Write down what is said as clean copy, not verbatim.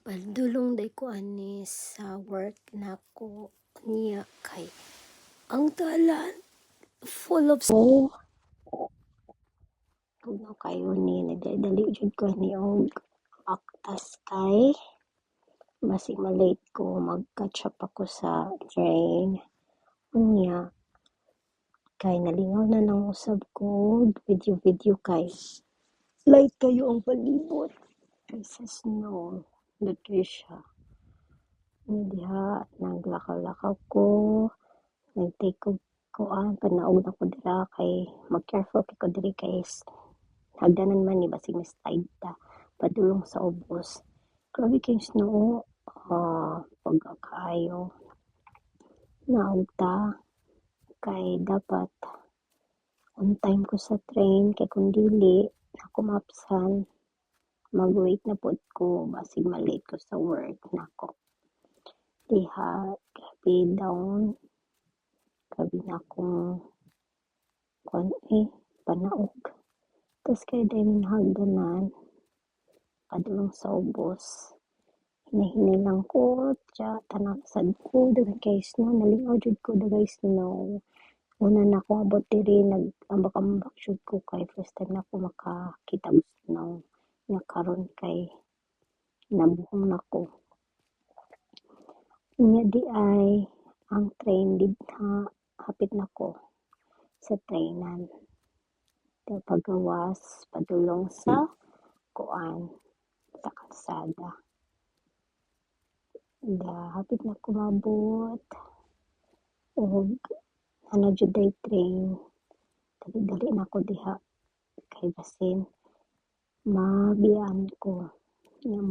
Padulong day ko ani sa work nako niya kay ang dalan full of tugnaw kayo ni nagdali jud ko ni og aktas kay basig malate ko mag-catch up ako sa train unya kay nalingaw na lang usab ko video kay light kayo ang palibot kay sa snow dito siya. Diha naglakaw-lakaw ko, nag-take ko kuan panaog na ko dira kay mag-careful ko diri kay hagdanan man ni basig slide ta padulong sa ubos. Grabe kay snow, pagka kaayo naog ta kay dapat on time ko sa train kay kung dili ako mapsan mag-wait na pod ko basig malate ko sa work nako. Diha grabe down grabe na akong panaog tas kay din hagdanan padulong sa ubos hinahinay lang ko tanang sad ko daghan kay snow nalingaw jud ko dagay snow una na ako abot diri nag-ambak jud ko kay first time na ako makakita og snow nga karon kay nabuhong nako unya di ay ang train didha hapit nako sa trainan pagawas padulong sa kuan sa kalsada hapit na ko mabot og ana jud day train dali na ko diha kay basin mabiyaan ko nga